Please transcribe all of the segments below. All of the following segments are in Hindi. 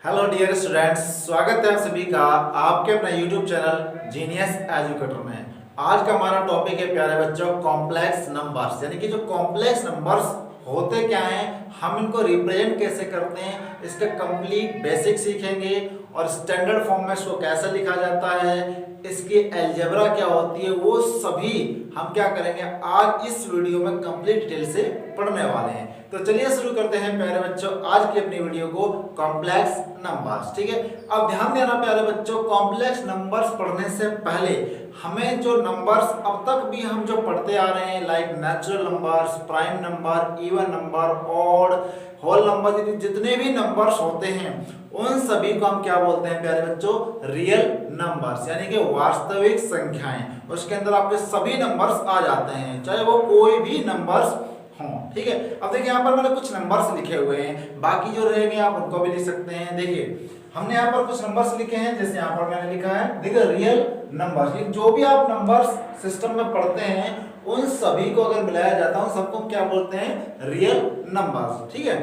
हेलो डियर स्टूडेंट्स, स्वागत है आप सभी का आपके अपने यूट्यूब चैनल जीनियस एजुकेटर में। आज का हमारा टॉपिक है प्यारे बच्चों कॉम्प्लेक्स नंबर्स, यानी कि जो कॉम्प्लेक्स नंबर्स होते क्या हैं, हम इनको रिप्रेजेंट कैसे करते हैं, इसके कंप्लीट बेसिक सीखेंगे और स्टैंडर्ड फॉर्म में इसको कैसे लिखा जाता है, इसकी अलजेब्रा क्या होती है, वो सभी हम क्या करेंगे आज इस वीडियो में कंप्लीट डिटेल से पढ़ने वाले हैं। तो चलिए शुरू करते हैं प्यारे बच्चों आज की अपनी वीडियो को कॉम्प्लेक्स नंबर्स। ठीक है, अब ध्यान देना प्यारे बच्चों, कॉम्प्लेक्स नंबर्स पढ़ने से पहले हमें जो नंबर्स अब तक भी हम जो पढ़ते आ रहे हैं like natural numbers, prime number, even number, odd, whole number, जितने भी नंबर्स होते हैं उन सभी को हम क्या बोलते हैं प्यारे बच्चों, रियल नंबर्स, यानी कि वास्तविक संख्याएं। उसके अंदर आपके सभी नंबर्स आ जाते हैं, चाहे वो कोई भी नंबर्स हों। ठीक है, अब देखिए यहाँ पर मैंने कुछ नंबर्स लिखे हुए हैं, बाकी जो रहेंगे आप उनको भी लिख सकते हैं। देखिए हमने यहाँ पर कुछ नंबर्स लिखे हैं, जैसे यहाँ पर मैंने लिखा है देखिए रियल नंबर्स। जो भी आप नंबर्स सिस्टम में पढ़ते हैं उन सभी को अगर मिलाया जाता है सबको क्या बोलते हैं, रियल नंबर्स। ठीक है,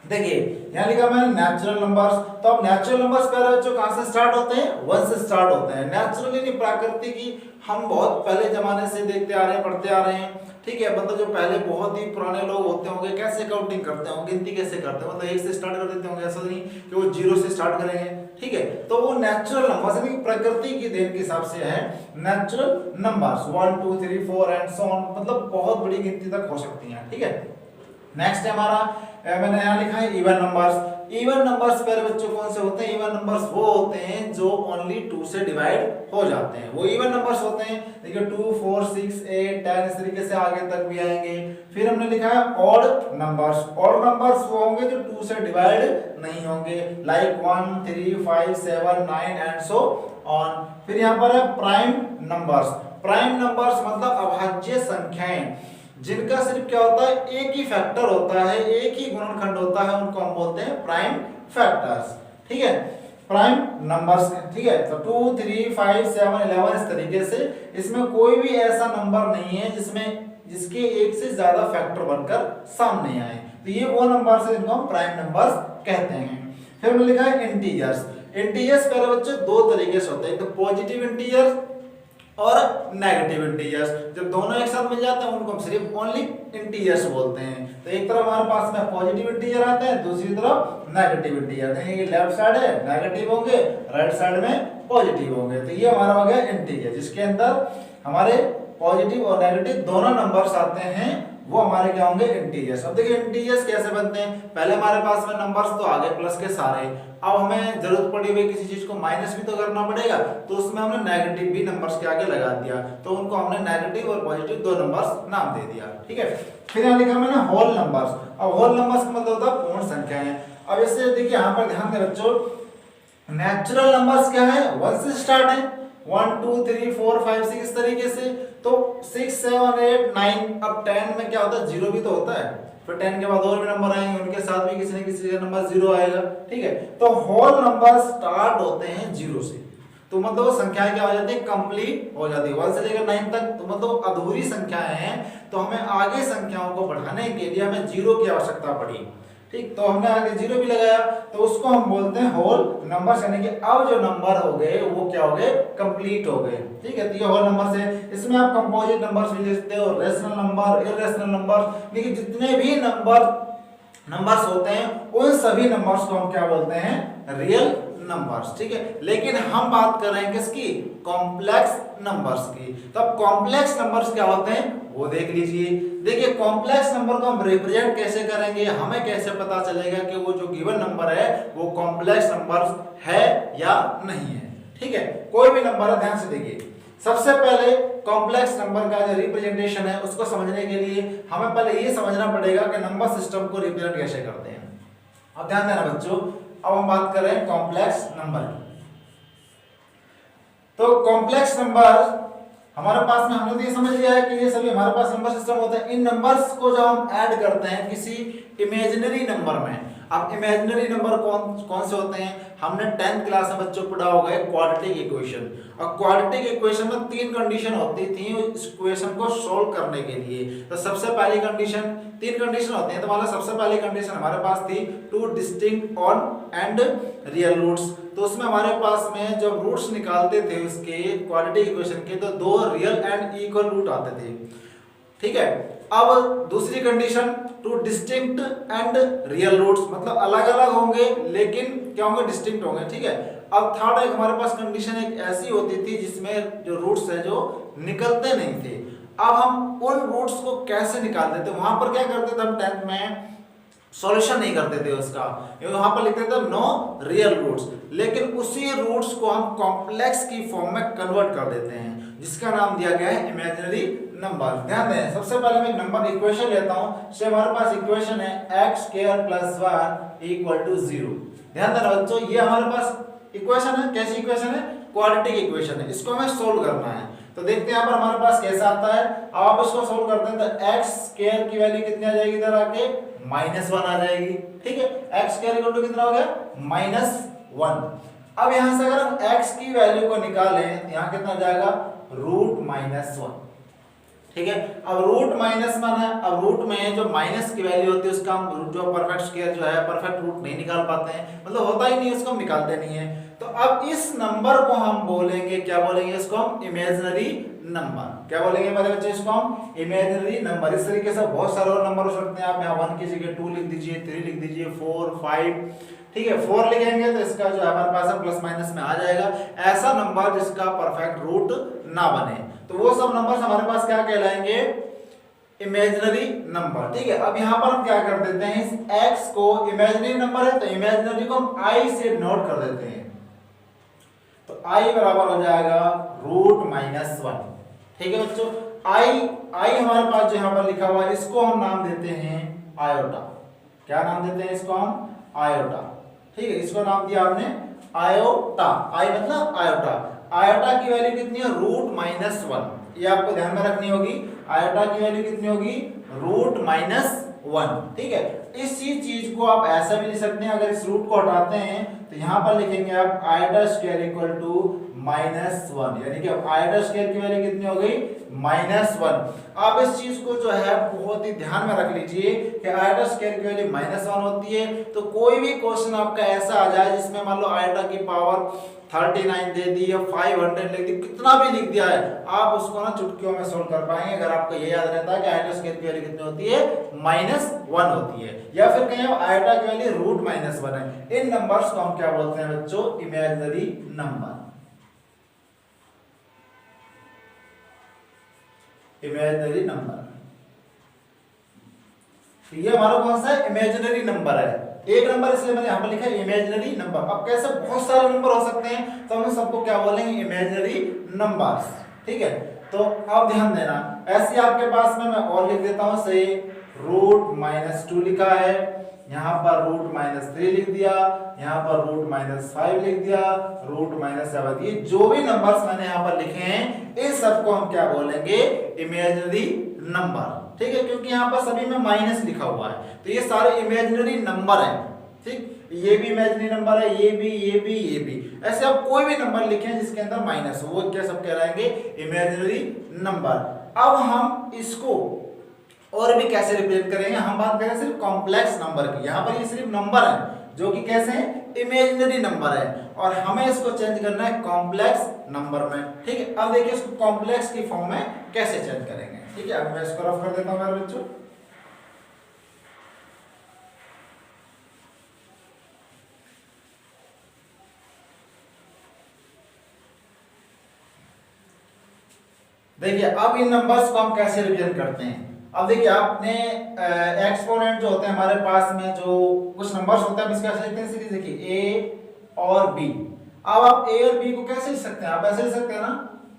देखिए यहाँ लिखा मैंने नेचुरल नंबर्स। तो अब नेचुरल नंबर्स प्यारे बच्चों कहाँ से स्टार्ट होते हैं, 1 से स्टार्ट होते हैं। नेचुरल यानी प्राकृतिक की हम बहुत पहले जमाने से देखते आ रहे हैं, पढ़ते आ रहे हैं। ठीक है, मतलब जो पहले बहुत ही पुराने लोग होते होंगे कैसे काउंटिंग करते होंगे, गिनती कैसे करते हैं, मतलब 1 से स्टार्ट कर देते होंगे, ऐसा नहीं कि वो 0 से स्टार्ट करेंगे। ठीक है, तो वो नेचुरल नंबर्स यानी प्रकृति की देन के हिसाब से है natural numbers, 1 2 3 4 and so on, मतलब बहुत बड़ी गिनती तक हो सकती है। ठीक है, नेक्स्ट है हमारा मैंने यहाँ लिखा है इवन नंबर्स। इवन नंबर्स प्यारे बच्चों कौन से होते हैं, इवन नंबर्स वो होते हैं जो ओनली 2 से डिवाइड हो जाते हैं, वो इवन नंबर्स होते हैं। देखिए 2 4 6 8 10 इस तरीके से आगे तक भी आएंगे। फिर हमने लिखा है ऑड नंबर्स। ऑड नंबर्स वो होंगे जो 2 से डिवाइड नहीं होंगे, लाइक 1 3 5 7 9 एंड सो ऑन। फिर यहाँ पर है प्राइम नंबर्स। प्राइम नंबर्स मतलब अभाज्य संख्याएं जिनका सिर्फ क्या होता है, एक ही फैक्टर होता है, एक ही गुणनखंड होता है, उनको हम बोलते हैं प्राइम फैक्टर्स। ठीक है, प्राइम नंबर्स। ठीक है, तो 2 3 5 7 11 इस तरीके से इसमें कोई भी ऐसा नंबर नहीं है जिसके एक से ज्यादा फैक्टर बनकर सामने आए, तो ये वो नंबर है जिनको हम प्राइम नंबर्स कहते हैं। फिर हमने लिखा है इंटीजर्स। इंटीजर्स प्यारे बच्चों दो तरीके से होते हैं, एक तो पॉजिटिव इंटीजर्स और नेगेटिव इंटीजर्स। जब दोनों एक साथ मिल जाते हैं उनको हम सिर्फ ओनली इंटीजर्स बोलते हैं। तो एक तरफ हमारे पास में पॉजिटिव इंटीजर आते हैं, दूसरी तरफ नेगेटिव इंटीजर। ये लेफ्ट साइड है नेगेटिव होंगे, राइट साइड में पॉजिटिव होंगे, तो ये हमारा हो गया इंटीजर जिसके अंदर हमारे पॉजिटिव और नेगेटिव दोनों नंबर्स आते हैं, वो हमारे क्या होंगे इंटीजर्स। अब देखिए इंटीजर्स कैसे बनते हैं, पहले हमारे पास में नंबर्स तो आगे प्लस के सारे, अब हमें जरूरत पड़ी हुई किसी चीज को माइनस भी तो करना पड़ेगा, तो उसमें हमने नेगेटिव भी नंबर्स के आगे लगा दिया, तो उनको हमने नेगेटिव और पॉजिटिव दो नंबर्स नाम दे दिया। ठीक है, फिर यहाँ लिखा मैंने होल नंबर्स। अब होल नंबर्स का मतलब होता है पूर्ण संख्याएं। अब ऐसे देखिए यहाँ पर ध्यान दें बच्चों, नेचुरल नंबर्स क्या है, 1 से स्टार्ट है, 1 2 3 4 5 6 इस तरीके से, तो 6 7 8 9। अब 10 में क्या होता है, 0 भी तो होता है, फिर 10 के बाद और भी नंबर आएंगे, उनके साथ भी किसी न किसी का नंबर 0 आएगा। ठीक है, तो होल नंबर स्टार्ट होते हैं 0 से, तो मतलब संख्याएं क्या हो जाती है, कंप्लीट हो जाती है 1 से लेकर 9 तक, तो मतलब अधूरी संख्याएं हैं, तो हमें आगे संख्याओं को बढ़ाने के लिए हमें 0 की आवश्यकता पड़ी। ठीक, तो हमने आगे 0 भी लगाया, तो उसको हम बोलते हैं होल नंबर्स, यानी कि अब जो नंबर हो गए वो क्या हो गए, कंप्लीट हो गए। ठीक है, तो ये होल नंबर्स है। इसमें आप कंपोजिट नंबर्स भी लिख सकते हो, रेशनल नंबर, इररेशनल नंबर, लेकिन जितने भी नंबर्स होते हैं उन सभी नंबर्स को हम क्या बोलते हैं, रियल नंबर्स। ठीक है, लेकिन हम बात कर रहे हैं किसकी, कॉम्प्लेक्स नंबर्स की। तो अब कॉम्प्लेक्स नंबर्स क्या होते हैं वो देख लीजिए। देखिए कॉम्प्लेक्स नंबर को हम रिप्रेजेंट कैसे करेंगे, हमें कैसे पता चलेगा कि वो जो गिवन नंबर है वो कॉम्प्लेक्स नंबर है या नहीं है। ठीक है, कोई भी नंबर है, ध्यान से देखिए। सबसे पहले कॉम्प्लेक्स नंबर का जो रिप्रेजेंटेशन है उसको समझने के लिए हमें पहले ये समझना पड़ेगा कि नंबर सिस्टम को रिप्रेजेंट कैसे करते हैं। अब ध्यान देना बच्चों, अब हम बात कर रहे हैं कॉम्प्लेक्स नंबर। तो कॉम्प्लेक्स नंबर हमारे पास में, हमने तो ये समझ लिया है कि ये सभी हमारे पास नंबर सिस्टम होता है। इन नंबर्स को जब हम ऐड करते हैं किसी इमेजिनरी नंबर में, अब इमेजिनरी नंबर कौन कौन से होते हैं? हमने 10th क्लास में बच्चों पढ़ा होगा क्वाड्रेटिक इक्वेशन, और क्वाड्रेटिक इक्वेशन में 3 कंडीशन होती थी इस इक्वेशन को सोल्व करने के लिए। तो सबसे पहली कंडीशन, 3 कंडीशन होती हैं, तो मतलब सबसे पहली कंडीशन हमारे पास थी 2 distinct odd and real roots. तो उसमें हमारे पास में जब रूट्स निकालते थे उसके क्वाड्रेटिक इक्वेशन के, तो 2 रियल एंड इक्वल रूट आते थे, ठीक है। अब दूसरी condition 2 distinct and real roots, मतलब अलग अलग होंगे लेकिन क्या होंगे? डिस्टिंक्ट होंगे, ठीक है। अब थर्ड एक हमारे पास कंडीशन एक ऐसी होती थी जिसमें जो रूट्स है जो निकलते नहीं थे। अब हम उन रूट्स को कैसे निकालते थे? वहां पर क्या करते थे हम 10th में सॉल्यूशन नहीं करते थे उसका, वहां पर लिखते थे नो रियल रूट्स, लेकिन उसी रूट्स को हम कॉम्प्लेक्स की फॉर्म में कन्वर्ट कर देते हैं, जिसका नाम दिया गया है इमेजिनरी नंबर। ध्यान दें, सबसे पहले मैं एक नंबर इक्वेशन लेता हूं। से हमारे पास इक्वेशन है x² + 1 = 0। ध्यान देना बच्चों, ये हमारे पास इक्वेशन है। कैसी इक्वेशन है? क्वाड्रेटिक इक्वेशन है। इसको हमें सोल्व करना है, तो देखते हैं यहाँ पर हमारे पास कैसा आता है। अब आप इसको सोल्व करते हैं तो x² की वैल्यू कितनी आ जाएगी? इधर आके -1 आ जाएगी, ठीक है। x² कितना हो गया? -1। अब यहां से अगर हम x की वैल्यू को निकालें, यहाँ कितना आ जाएगा? √-1, ठीक है। अब √-1 है। अब रूट में जो माइनस की वैल्यू होती है उसका हम जो परफेक्ट स्क्वायर जो है परफेक्ट रूट नहीं निकाल पाते हैं, मतलब होता ही नहीं, उसको हम निकालते नहीं है। तो अब इस नंबर को हम बोलेंगे, क्या बोलेंगे? इसको हम इमेजिनरी नंबर। क्या बोलेंगे मेरे बच्चे? इसको हम इमेजिनरी नंबर। इस तरीके से बहुत सारे और नंबर हो सकते हैं। आप यहाँ 1 की जगह 2 लिख दीजिए, 3 लिख दीजिए, 4, 5, ठीक है। 4 लिखेंगे तो इसका जो हमारे पास है प्लस माइनस में आ जाएगा। ऐसा नंबर जिसका परफेक्ट रूट ना बने, तो वो सब नंबर हमारे पास क्या कहलाएंगे? इमेजिनरी नंबर, ठीक है। अब यहाँ पर हम क्या कर देते हैं? इस x को इमेजिनरी नंबर है तो इमेजिनरी को हम i से नोट कर देते हैं, तो i बराबर हो जाएगा √-1, ठीक है बच्चों। i हमारे पास जो यहाँ पर लिखा हुआ है इसको हम नाम देते हैं आयोटा। क्या नाम देते हैं इसको? हम आयोटा, ठीक है। इसको नाम दिया हमने आयोटा। आई मतलब आयोटा। आयोटा की वैल्यू कितनी है? √-1। ये आपको ध्यान में रखनी होगी। आयोटा की वैल्यू कितनी होगी? √-1, ठीक है। इसी चीज को आप ऐसा भी लिख सकते हैं, अगर इस रूट को हटाते हैं तो यहां पर लिखेंगे आप आयोटा² =-1, यानी कि अब आयोटा² की वैल्यू कितनी हो गई? -1। आप इस चीज को जो है बहुत ही ध्यान में रख लीजिए कि आयोटा² की वैल्यू -1 होती है। तो कोई भी क्वेश्चन आपका ऐसा आ जाए जिसमें मान लो आयोटा की पावर 39 दे दी या 500 लिख दी, कितना भी लिख दिया है, आप उसको ना चुटकियों में सोल्व कर पाएंगे अगर आपको ये याद रहता है कि आयोटा² की वैल्यू कितनी होती है? -1 होती है, या फिर कहीं आयोटा की वैल्यू √-1 है। इन नंबर्स को हम क्या बोलते हैं बच्चों? Imaginary number. इमेजिनरी नंबर, ये हमारा कौन सा है? इमेजिनरी नंबर है। एक नंबर इसलिए मैंने यहाँ पर लिखा है इमेजिनरी नंबर। अब कैसे बहुत सारे नंबर हो सकते हैं, तो हम सबको क्या बोलेंगे? इमेजिनरी नंबर्स, ठीक है। तो अब ध्यान देना, ऐसे आपके पास में मैं और लिख देता हूँ। से √-2 लिखा है, यहाँ पर √-3 लिख दिया, यहाँ पर √-5 लिख दिया, √-7। ये जो भी नंबर्स मैंने यहाँ पर लिखे हैं इस सबको हम क्या बोलेंगे? इमेजिनरी नंबर, ठीक है। क्योंकि यहाँ पर सभी में माइनस लिखा हुआ है, तो ये सारे इमेजिनरी नंबर हैं, ठीक। ये भी इमेजिनरी नंबर है, ये भी। ऐसे आप कोई भी नंबर लिखें जिसके अंदर माइनस हो, वो क्या सब कहलाएंगे? Imaginary number. अब हम इसको और भी कैसे रिप्रेजेंट करेंगे? हम बात करें सिर्फ कॉम्प्लेक्स नंबर की। यहाँ पर ये सिर्फ नंबर है जो कि कैसे हैं? इमेजिनरी नंबर है, और हमें इसको चेंज करना है कॉम्प्लेक्स नंबर में, ठीक है। अब देखिए इसको कॉम्प्लेक्स की फॉर्म में कैसे चेंज करेंगे, ठीक है। अब मैं इसको रफ कर देता हूं मेरे बच्चों। देखिए अब इन नंबर्स को हम कैसे रिप्रेजेंट करते हैं। अब देखिए आपने एक्सपोनेंट जो होते हैं हमारे पास में, जो कुछ नंबर्स होते हैं हम इसको कैसे लिखते हैं? सीरीज देखिए a और b। अब आप a और b को कैसे लिख सकते हैं? आप ऐसे लिख सकते हैं ना,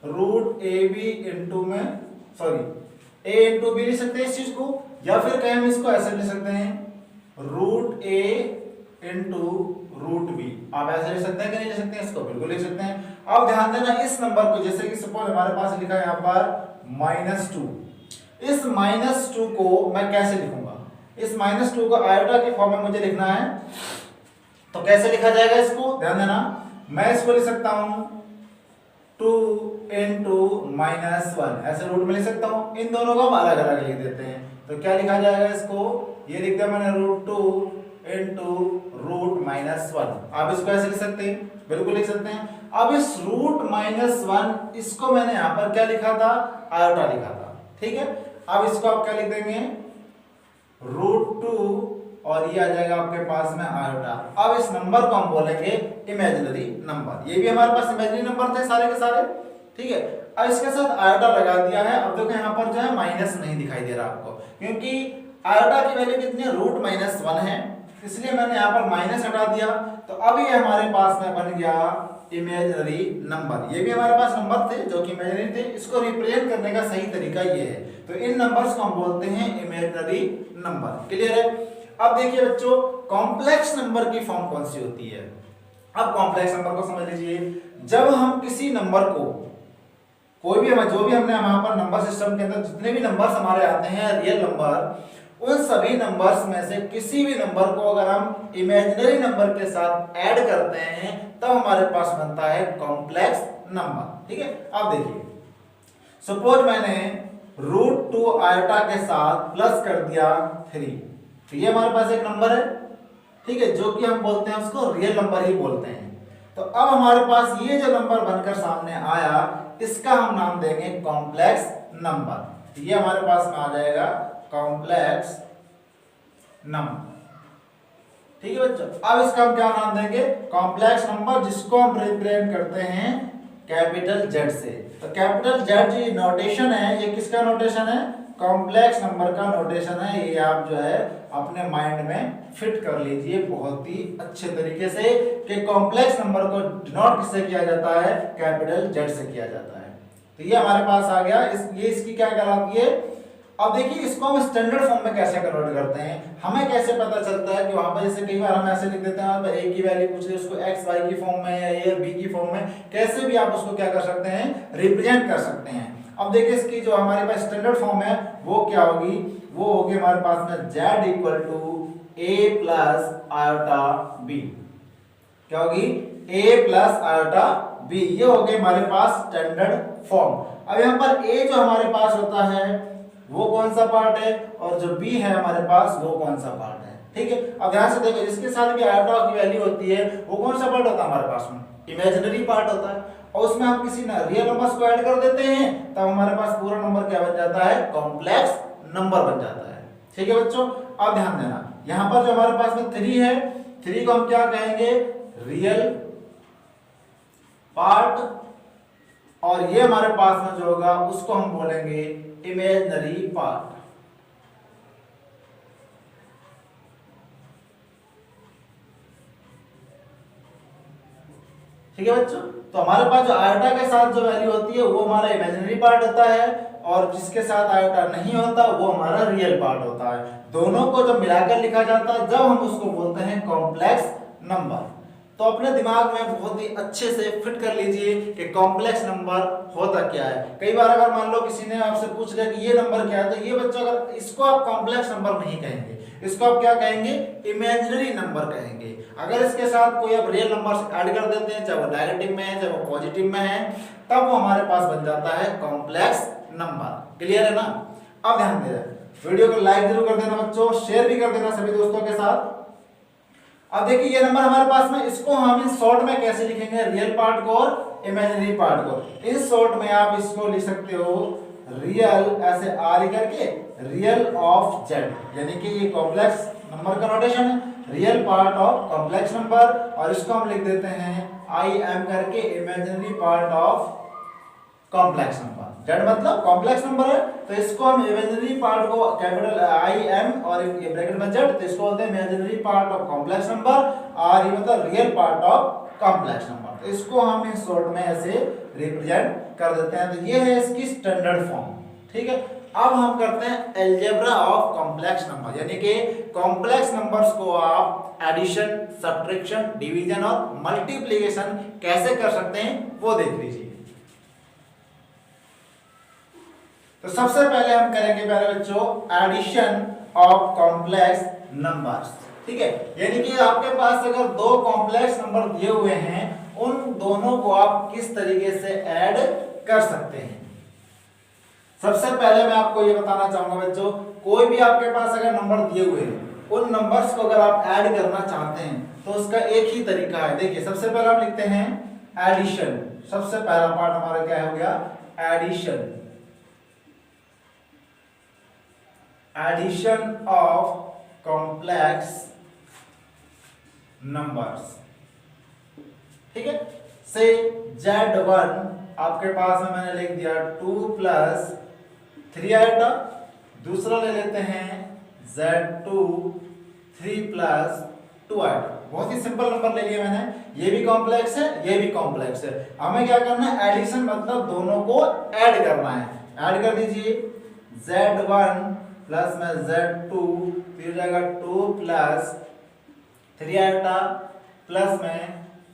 √ab इंटू में सॉरी a इंटू b लिख सकते हैं इस चीज को, या फिर कहीं हम इसको ऐसे लिख सकते हैं √a इंटू √b। आप ऐसे लिख सकते हैं कि नहीं लिख सकते हैं? इसको बिल्कुल लिख सकते हैं। अब ध्यान देना इस नंबर को, जैसे कि सपोज हमारे पास लिखा है यहाँ पर -2, इस -2 को मैं कैसे लिखूंगा? इस -2 को आयोटा के फॉर्म में मुझे लिखना है, तो कैसे लिखा जाएगा इसको ध्यान देना। मैं इसको लिख सकता हूं 2 into -1, ऐसे रूट में लिख सकता हूं। इन दोनों को हम अलग अलग लिख देते हैं, तो क्या लिखा जाएगा इसको, ये लिख दिया मैंने √2 into √-1। आप इसको ऐसे लिख सकते हैं, बिल्कुल लिख सकते हैं। अब इस √-1 इसको मैंने यहां पर क्या लिखा था, आयोटा लिखा था, ठीक है। अब इसको आप क्या लिख देंगे, √2 और ये आ जाएगा आपके पास में आयोटा। अब इस नंबर को हम बोलेंगे इमेजिनरी नंबर। ये भी हमारे पास इमेजिनरी नंबर थे सारे के सारे, ठीक है। अब इसके साथ आयोटा लगा दिया है। अब देखो यहाँ पर जो है माइनस नहीं दिखाई दे रहा आपको, क्योंकि आयोटा की वैल्यू कितनी है, √-1 है, इसलिए मैंने यहाँ पर माइनस हटा दिया। तो अब ये हमारे पास में बन गया इमेजिनरी नंबर। ये भी हमारे पास नंबर थे जो कि इमेजिनरी थे, इसको रिप्रेजेंट करने का सही तरीका ये है। तो इन नंबर्स को हम बोलते हैं इमेजिनरी नंबर। क्लियर है। अब देखिए बच्चों, कॉम्प्लेक्स नंबर की फॉर्म कौन सी होती है। अब कॉम्प्लेक्स नंबर को समझ लीजिए, जब हम किसी नंबर को, कोई भी जो भी हमने यहाँ पर नंबर सिस्टम के अंदर जितने भी नंबर्स हमारे आते हैं रियल नंबर, उन सभी नंबर्स में से किसी भी नंबर को अगर हम इमेजिनरी नंबर के साथ ऐड करते हैं तब हमारे पास बनता है कॉम्प्लेक्स नंबर, ठीक है। अब देखिए, सपोज मैंने √2 आयोटा के साथ प्लस कर दिया 3, तो ये हमारे पास एक नंबर है, ठीक है, जो कि हम बोलते हैं उसको रियल नंबर ही बोलते हैं। तो अब हमारे पास ये जो नंबर बनकर सामने आया, इसका हम नाम देंगे कॉम्प्लेक्स नंबर। ये हमारे पास में आ जाएगा कॉम्प्लेक्स नंबर, ठीक है बच्चों। अब इसका हम क्या नाम देंगे, कॉम्प्लेक्स नंबर, जिसको हम रिप्रेजेंट करते हैं कैपिटल जेड से। तो कैपिटल जेड जो नोटेशन है, ये किसका नोटेशन है, कॉम्प्लेक्स नंबर का नोटेशन है। ये आप जो है अपने माइंड में फिट कर लीजिए बहुत ही अच्छे तरीके से कि कॉम्प्लेक्स नंबर को डिनोट किससे किया जाता है, कैपिटल जेड से किया जाता है। तो ये हमारे पास आ गया, ये इसकी क्या कहलाती है। अब देखिए, इसको हम स्टैंडर्ड फॉर्म में कैसे कन्वर्ट करते हैं, हमें कैसे पता चलता है कि वहां पर जैसे कई बार हम ऐसे लिख देते हैं, ए की वैल्यू पूछ रहे उसको एक्स वाई की फॉर्म में या ए बी की फॉर्म में, कैसे भी आप उसको क्या कर सकते हैं, रिप्रेजेंट कर सकते हैं। अब देखिए, इसकी जो हमारे पास स्टैंडर्ड फॉर्म है वो क्या होगी, वो होगी हमारे पास में z = a + आयोटा b। क्या होगी, a + आयोटा b, ये हो गई हमारे पास स्टैंडर्ड फॉर्म। अब यहाँ पर a जो हमारे पास होता है वो कौन सा पार्ट है, और जो b है हमारे पास वो कौन सा पार्ट है, ठीक है। अब ध्यान से देखो, जिसके साथ भी आयोटा की वैल्यू होती है वो कौन सा पार्ट होता है हमारे पास में, इमेजिनरी पार्ट होता है। और उसमें हम किसी रियल नंबर्स को ऐड कर देते हैं तब हमारे पास पूरा नंबर क्या बन जाता है, कॉम्प्लेक्स नंबर बन जाता है, ठीक है बच्चों। अब ध्यान देना, यहाँ पर जो हमारे पास में 3 है, 3 को हम क्या कहेंगे, रियल पार्ट, और ये हमारे पास में जो होगा उसको हम बोलेंगे इमेजिनरी पार्ट, ठीक है बच्चों। तो हमारे पास जो आयोटा के साथ जो वैल्यू होती है वो हमारा इमेजिनरी पार्ट होता है, और जिसके साथ आयोटा नहीं होता वो हमारा रियल पार्ट होता है। दोनों को जब मिलाकर लिखा जाता है जब हम उसको बोलते हैं कॉम्प्लेक्स नंबर। तो अपने दिमाग में बहुत ही अच्छे से फिट कर लीजिए कि कॉम्प्लेक्स नंबर होता क्या है। कई बार अगर मान लो किसी ने आपसे पूछ लिया कि ये नंबर क्या है, तो ये बच्चों अगर इसको आप कॉम्प्लेक्स नंबर नहीं कहेंगे, इसको आप क्या कहेंगे, इमेजिनरी नंबर कहेंगे। अगर इसके साथ कोई आप रियल नंबर ऐड कर देते हैं, चाहे वो नेगेटिव में है चाहे वो पॉजिटिव में है, तब वो हमारे पास बन जाता है कॉम्प्लेक्स नंबर। क्लियर है ना। अब ध्यान देना, वीडियो को लाइक जरूर कर देना बच्चों, शेयर भी कर देना सभी दोस्तों के साथ। अब देखिए, ये नंबर हमारे पास में, इसको हम इन शॉर्ट में कैसे लिखेंगे, रियल पार्ट को और इमेजिनरी पार्ट को। इस शॉर्ट में आप इसको लिख सकते हो रियल, ऐसे आर करके, रियल ऑफ जेड, यानी कि ये कॉम्प्लेक्स नंबर का नोटेशन है, real part of complex number, और इसको हम लिख देते हैं आई एम करके, imaginary part of complex number. Z मतलब कॉम्प्लेक्स नंबर है, तो इसको हम इमेजिनरी पार्ट को कैपिटल आई एम और ये ब्रैकेट में जेड, तो इसको बोलते हैं imaginary part of complex number, और ये मतलब real part of complex number. तो इसको हम इस शॉर्ट में ऐसे रिप्रेजेंट कर देते हैं। तो ये है इसकी स्टैंडर्ड फॉर्म, ठीक है। अब हम करते हैं अलजेब्रा ऑफ कॉम्प्लेक्स नंबर, यानी कि कॉम्प्लेक्स नंबर्स को आप एडिशन, सब्ट्रैक्शन, डिवीजन और मल्टीप्लिकेशन कैसे कर सकते हैं वो देख लीजिए। तो सबसे पहले हम करेंगे प्यारे बच्चों एडिशन ऑफ कॉम्प्लेक्स नंबर्स। ठीक है, यानी कि आपके पास अगर दो कॉम्प्लेक्स नंबर दिए हुए हैं, उन दोनों को आप किस तरीके से ऐड कर सकते हैं। सबसे पहले मैं आपको ये बताना चाहूंगा बच्चों, कोई भी आपके पास अगर नंबर दिए हुए हैं, उन नंबर्स को अगर आप ऐड करना चाहते हैं तो उसका एक ही तरीका है। देखिए, सबसे पहले हम लिखते हैं एडिशन। सबसे पहला पार्ट हमारा क्या हो गया, addition. Addition of complex numbers. ठीक है, से Z1 आपके पास में मैंने लिख दिया 2 + 3 आएगा। दूसरा ले लेते हैं Z2 3 + 2 आएगा। बहुत ही सिंपल नंबर ले लिया मैंने, ये भी कॉम्प्लेक्स है, ये भी कॉम्प्लेक्स है। हमें क्या करना है, एडिशन मतलब दोनों को ऐड करना है। ऐड कर दीजिए, Z1 प्लस में Z2 फिर जाएगा 2 + 3 आएगा प्लस में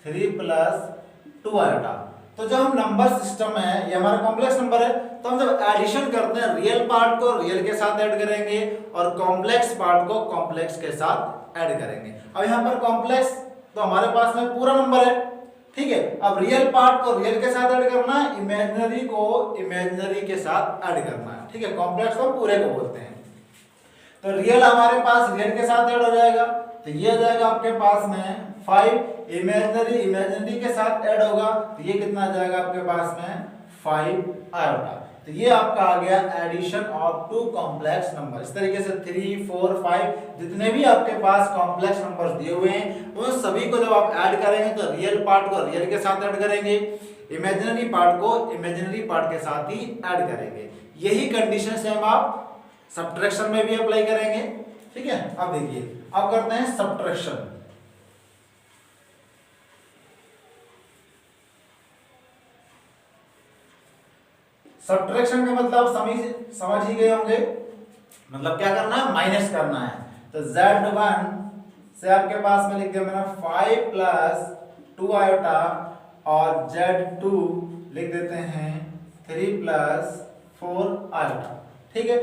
3 + 2 आएगा। तो जब हम नंबर सिस्टम है, ये हमारा कॉम्प्लेक्स नंबर है, तो हम जब एडिशन करते हैं रियल पार्ट को रियल के साथ ऐड करेंगे और कॉम्प्लेक्स पार्ट को कॉम्प्लेक्स के साथ ऐड करेंगे। अब यहाँ पर कॉम्प्लेक्स तो हमारे पास में पूरा नंबर है, ठीक है। अब रियल पार्ट को रियल के साथ ऐड करना है, इमेजिनरी को इमेजिनरी के साथ ऐड करना है, ठीक है। कॉम्प्लेक्स को पूरे को बोलते हैं। तो रियल हमारे पास रियल के साथ ऐड हो जाएगा, तो ये आ जाएगा आपके पास में 5। इमेजिनरी इमेजिनरी के साथ ऐड होगा तो ये कितना आ जाएगा आपके पास में 5 आएगा। तो ये आपका आ गया addition of two complex number. इस तरीके से 3, 4, 5 जितने भी आपके पास कॉम्प्लेक्स नंबर्स दिए हुए हैं, उन सभी को जब आप ऐड करेंगे तो रियल पार्ट को रियल के साथ ऐड करेंगे, इमेजिनरी पार्ट को इमेजिनरी पार्ट के साथ ही ऐड करेंगे। यही कंडीशन से हम आप सब्ट्रैक्शन में भी अप्लाई करेंगे, ठीक है। अब देखिए, अब करते हैं सब्ट्रैक्शन। सब्ट्रैक्शन का मतलब समझ ही गए होंगे, मतलब क्या करना है, माइनस करना है। तो Z1 से आपके पास में लिख दिया मैंने 5 + 2 आयोटा और Z2 लिख देते हैं 3 + 4 आयोटा, ठीक है।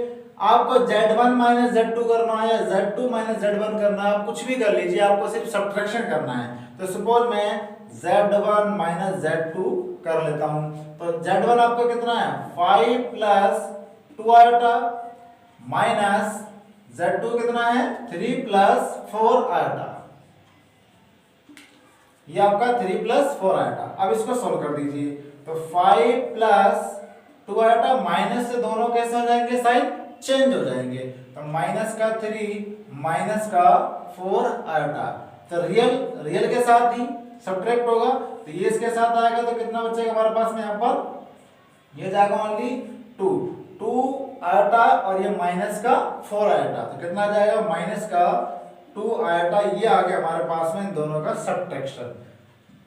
आपको Z1 - Z2 करना है या Z2 - Z1 करना है, आप कुछ भी कर लीजिए, आपको सिर्फ सब्ट्रैक्शन करना है। तो सपोज मैं Z1 - Z2 कर लेता हूं, तो Z1 आपको कितना है 5 + 2 आयोटा माइनस Z2 कितना है 3 + 4 आयोटा। ये आपका 3 + 4 आयोटा। अब इसको सोल्व कर दीजिए, तो 5 + 2 आयोटा माइनस से दोनों कैसे हो जाएंगे, साइन चेंज हो जाएंगे। तो माइनस का 3 माइनस का 4 आयोटा। तो रियल के साथ ही सब्ट्रैक्ट होगा, तो ये इसके साथ आएगा तो कितना बचेगा हमारे पास में, यहाँ पर ये जाएगा ओनली 2 आयोटा और ये माइनस का 4 आयोटा। तो कितना आ जाएगा, माइनस का 2 आयोटा। ये आ गया हमारे पास में इन दोनों का सब्ट्रैक्शन।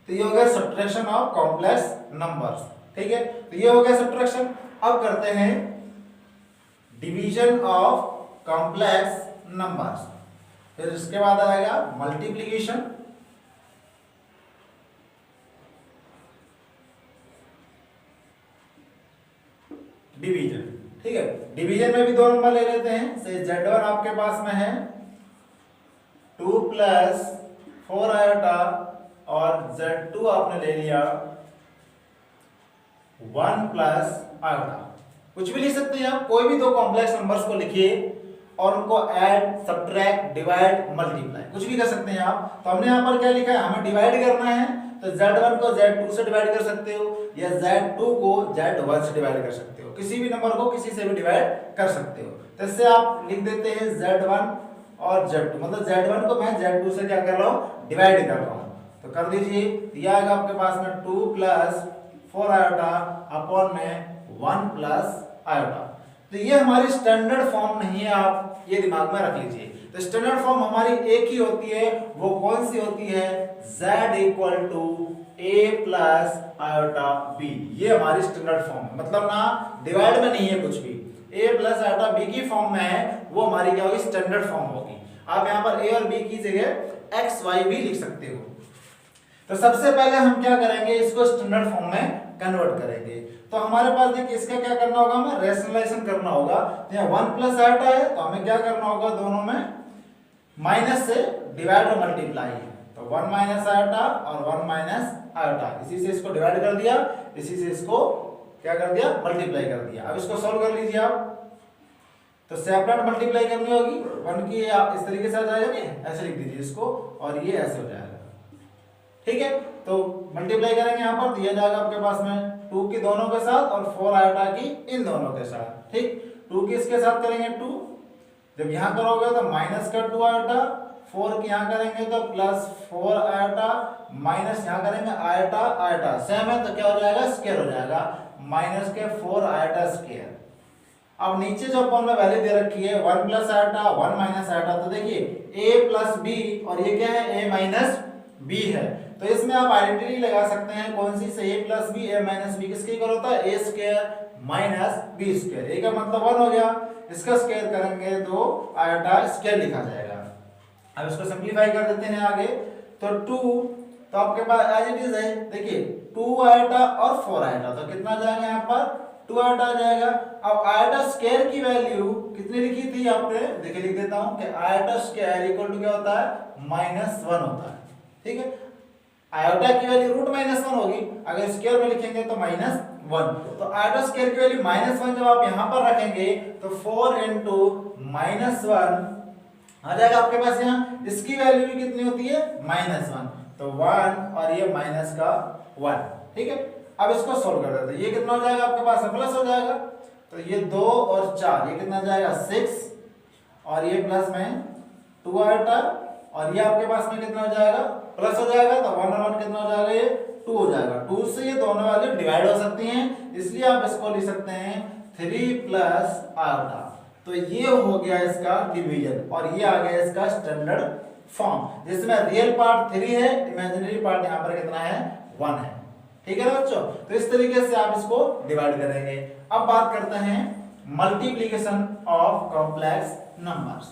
तो ये हो गया सब्ट्रैक्शन ऑफ कॉम्प्लेक्स नंबर्स, ठीक है। तो ये हो गया सब्ट्रैक्शन। अब करते हैं डिवीजन ऑफ कॉम्प्लेक्स नंबर्स। फिर इसके बाद आएगा मल्टीप्लिकेशन, डिवीजन, ठीक है। डिवीजन में भी दो नंबर ले लेते हैं। से Z1 आपके पास में है 2 + 4 आयोटा और Z2 आपने ले लिया 1 + आयोटा। कुछ भी लिख सकते हैं आप, कोई भी दो कॉम्प्लेक्स नंबर्स को लिखिए और उनको ऐड, सब्ट्रैक्ट, डिवाइड, मल्टीप्लाई कुछ भी कर सकते हैं आप। तो हमने यहाँ पर क्या लिखा है, हमें डिवाइड करना है, तो Z1 को Z2 से डिवाइड कर सकते हो या Z2 को Z1 से डिवाइड कर सकते हो। किसी भी नंबर को किसी से भी डिवाइड कर सकते हो। तो इससे आप लिख देते हैं Z1 और Z2, मतलब Z1 को मैं Z2 से क्या कर रहा हूँ, डिवाइड कर रहा हूँ। तो कर दीजिए, यह आएगा आपके पास में 2 + 4 आयोटा अपॉन में 1 + आयोटा। तो ये हमारी स्टैंडर्ड फॉर्म नहीं है, आप ये दिमाग में रख लीजिए। तो स्टैंडर्ड फॉर्म हमारी एक ही होती है, वो कौन सी होती है, Z = A + आयोटा B। ये हमारी स्टैंडर्ड फॉर्म है, मतलब ना डिवाइड में नहीं है कुछ भी, A + आयोटा B की फॉर्म में है, वो हमारी क्या होगी, स्टैंडर्ड फॉर्म होगी। आप यहाँ पर A और B की जगह X Y भी लिख सकते हो। तो सबसे पहले हम क्या करेंगे, इसको स्टैंडर्ड फॉर्म में कन्वर्ट करेंगे। तो हमारे पास देखिए इसका क्या करना होगा, हमें रेशनलाइजेशन करना होगा। तो यहाँ 1 प्लस आयोटा है तो हमें क्या करना होगा, दोनों में माइनस से डिवाइड और मल्टीप्लाई। तो 1 माइनस आयोटा और 1 माइनस आयोटा, इसी से इसको डिवाइड कर दिया, इसी से इसको क्या कर दिया, मल्टीप्लाई कर दिया। अब इसको सॉल्व कर लीजिए आप। तो सेपरेट मल्टीप्लाई करनी होगी, 1 की आप इस तरीके से आ जाएगा, नहीं ऐसे लिख दीजिए इसको, और ये ऐसे हो जाएगा। ठीक है, तो मल्टीप्लाई करेंगे यहाँ पर, दिया जाएगा आपके पास में 2 की दोनों के साथ और 4 आयोटा की इन दोनों के साथ। ठीक, 2 की इसके साथ करेंगे 2, जब यहाँ करोगे तो माइनस का 2 आयोटा, 4 की यहाँ करेंगे तो प्लस 4 आयोटा, माइनस यहाँ करेंगे आयोटा आयोटा, सेम है तो क्या हो जाएगा, स्क्वायर हो जाएगा, माइनस के 4 आयोटा स्क्वायर। अब नीचे जो अपन में वैल्यू दे रखी है 1 प्लस आयोटा 1 माइनस आयोटा, तो देखिए a प्लस बी और ये क्या है, a माइनस बी है। तो इसमें आप आइडेंटिटी लगा सकते हैं, कौन सी से, a plus B a minus B किसके इक्वल होता है, a square minus b square. a का मतलब 1 हो गया, इसका स्क्वायर करेंगे तो आयोटा स्क्वायर लिखा जाएगा। अब इसको सिंपलीफाई कर देते हैं आगे, तो 2, तो आपके पास एज इट इज है, देखिए 2 आयोटा और 4 आयोटा, तो कितना जाएगा यहाँ पर, 2 आयोटा आ जाएगा। अब आयोटा स्क्वायर की वैल्यू कितनी लिखी थी आपने, देखिए लिख देता हूं कि आयोटा स्क्वायर इक्वल टू क्या होता है, -1 होता है। ठीक है, आयोटा की वैल्यू √-1 होगी, अगर स्क्वायर में लिखेंगे तो -1। तो आयोटा स्क्वायर की वैल्यू -1 जब आप यहां पर रखेंगे तो 4 × -1 आ जाएगा आपके पास। यहाँ इसकी वैल्यू भी कितनी होती है, -1, तो 1 और ये माइनस का 1। ठीक है, अब इसको सोल्व कर देते हैं, ये कितना हो जाएगा आपके पास, प्लस हो जाएगा, तो ये 2 और 4 ये कितना जाएगा 6, और ये प्लस में 2 आयोटा, और ये आपके पास में कितना हो जाएगा, प्लस हो जाएगा, तो 1 और 1 कितना हो जाएगा, ये 2 हो जाएगा। 2 से ये दोनों वैल्यू डिवाइड हो सकती हैं, इसलिए आप इसको लिख सकते हैं 3 प्लस आयोटा। तो ये हो गया इसका डिवीजन, और ये आ गया इसका स्टैंडर्ड फॉर्म, जिसमें रियल पार्ट 3 है, इमेजिनरी पार्ट यहाँ पर कितना है, 1 है। ठीक है ना बच्चों, तो इस तरीके से आप इसको डिवाइड करेंगे। अब बात करते हैं multiplication of complex numbers.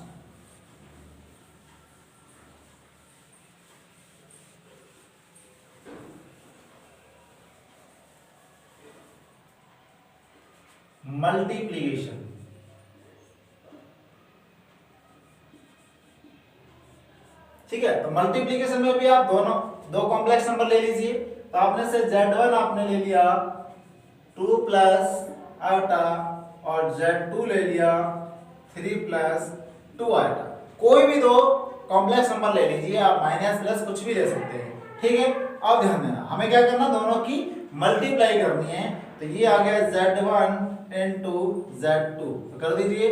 Multiplication, ठीक है, तो मल्टीप्लिकेशन में भी आप दोनों दो कॉम्प्लेक्स नंबर ले लीजिए। तो आपने से Z1 आपने ले लिया 2 प्लस आयोटा, और Z2 ले लिया 3 प्लस 2 आयोटा। कोई भी दो कॉम्प्लेक्स नंबर ले लीजिए आप, माइनस प्लस कुछ भी ले सकते हैं। ठीक है, अब ध्यान देना, हमें क्या करना, दोनों की मल्टीप्लाई करनी है। तो ये आ गया Z1 × Z2, तो कर दीजिए